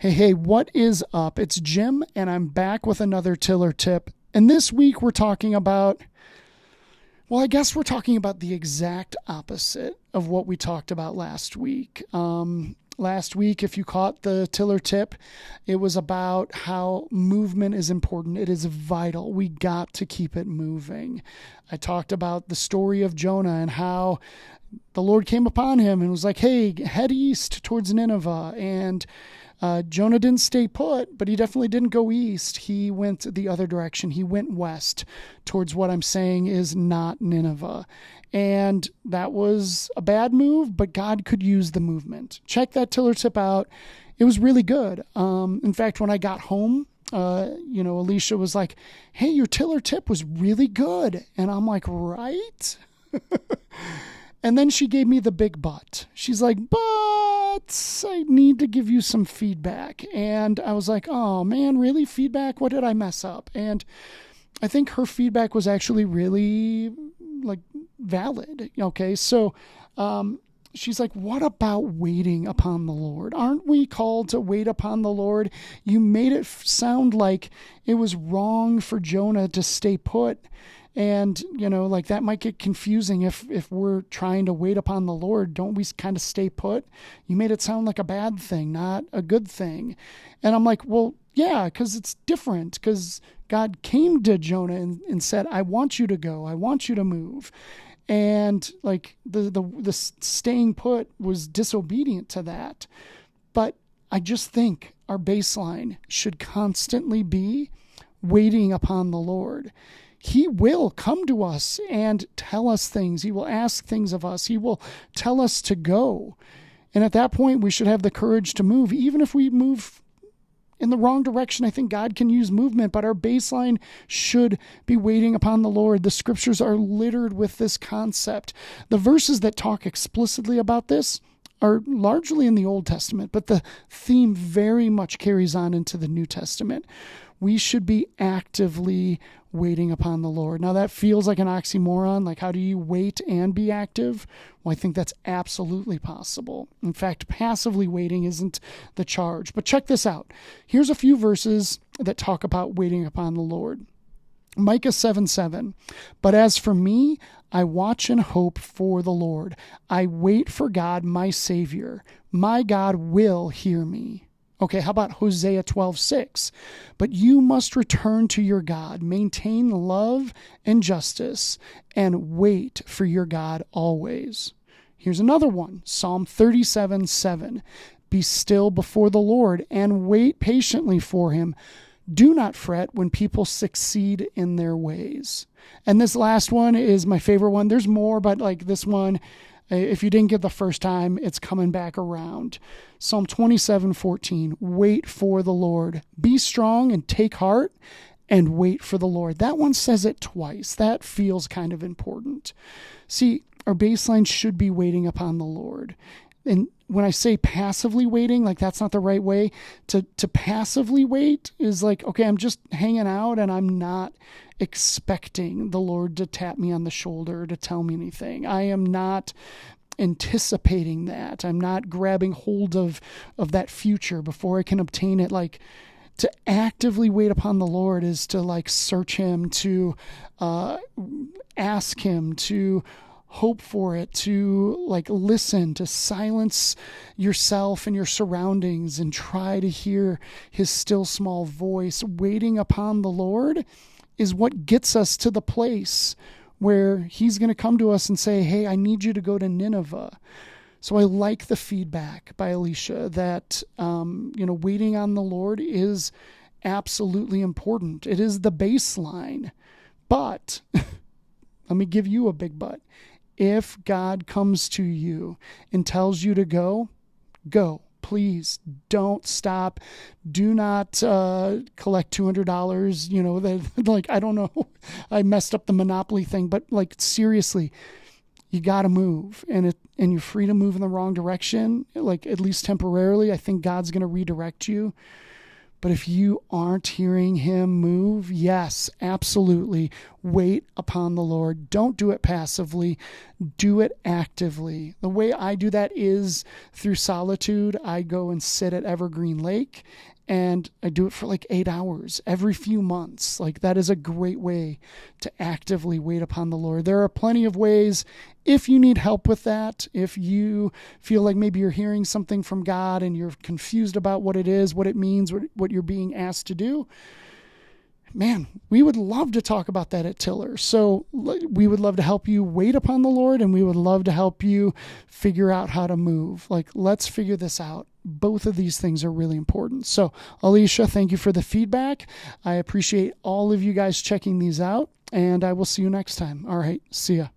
Hey, what is up? It's Jim, and I'm back with another Tiller tip. And this week we're talking about, I guess we're talking about the exact opposite of what we talked about last week. Last week, if you caught the Tiller tip, it was about how movement is important. It is vital. We got to keep it moving. I talked about the story of Jonah and how the Lord came upon him and was like, hey, head east towards Nineveh. And Jonah didn't stay put, but he definitely didn't go east. He went the other direction. He went west towards what I'm saying is not Nineveh. And that was a bad move, but God could use the movement. Check that Tiller tip out. It was really good. In fact, when I got home, Alicia was like, hey, your Tiller tip was really good. And I'm like, right? And then she gave me the big but. She's like, but I need to give you some feedback. And I was like, oh man, really? Feedback? What did I mess up? And I think her feedback was actually really valid. Okay. So, she's like, what about waiting upon the Lord? Aren't we called to wait upon the Lord? You made it sound like it was wrong for Jonah to stay put. And, that might get confusing if we're trying to wait upon the Lord. Don't we kind of stay put? You made it sound like a bad thing, not a good thing. And I'm like, well, yeah, because it's different. Because God came to Jonah and said, I want you to go. I want you to move. And the staying put was disobedient to that. But I just think our baseline should constantly be waiting upon the Lord. He will come to us and tell us things. He will ask things of us. He will tell us to go. And at that point, we should have the courage to move. Even if we move in the wrong direction, I think God can use movement, but our baseline should be waiting upon the Lord. The scriptures are littered with this concept. The verses that talk explicitly about this are largely in the Old Testament, but the theme very much carries on into the New Testament. We should be actively waiting upon the Lord. Now that feels like an oxymoron. Like, how do you wait and be active? Well, I think that's absolutely possible. In fact, passively waiting isn't the charge. But check this out. Here's a few verses that talk about waiting upon the Lord. Micah 7:7. But as for me, I watch and hope for the Lord. I wait for God, my Savior. My God will hear me. Okay, how about Hosea 12:6? But you must return to your God, maintain love and justice, and wait for your God always. Here's another one, Psalm 37:7. Be still before the Lord and wait patiently for him. Do not fret when people succeed in their ways. And this last one is my favorite one. There's more, but this one, if you didn't get the first time, it's coming back around. Psalm 27:14, wait for the Lord. Be strong and take heart and wait for the Lord. That one says it twice. That feels kind of important. See, our baseline should be waiting upon the Lord. And when I say passively waiting, that's not the right way. To passively wait is okay, I'm just hanging out and I'm not expecting the Lord to tap me on the shoulder to tell me anything. I am not anticipating that. I'm not grabbing hold of that future before I can obtain it. To actively wait upon the Lord is to search him, to ask him, to hope for it, to listen, to silence yourself and your surroundings and try to hear his still small voice. Waiting upon the Lord is what gets us to the place where he's going to come to us and say, hey, I need you to go to Nineveh. So I like the feedback by Alicia that, waiting on the Lord is absolutely important. It is the baseline. But let me give you a big but. If God comes to you and tells you to go, go. Please don't stop. Do not collect $200. I don't know. I messed up the Monopoly thing, but seriously, you got to move, and you're free to move in the wrong direction. At least temporarily, I think God's going to redirect you. But if you aren't hearing him move, yes, absolutely, wait upon the Lord. Don't do it passively. Do it actively. The way I do that is through solitude. I go and sit at Evergreen Lake, and I do it for like 8 hours every few months. Like, that is a great way to actively wait upon the Lord. There are plenty of ways. If you need help with that, if you feel like maybe you're hearing something from God and you're confused about what it is, what it means, what you're being asked to do, man, we would love to talk about that at Tiller. So we would love to help you wait upon the Lord, and we would love to help you figure out how to move. Like, let's figure this out. Both of these things are really important. So, Alicia, thank you for the feedback. I appreciate all of you guys checking these out, and I will see you next time. All right, see ya.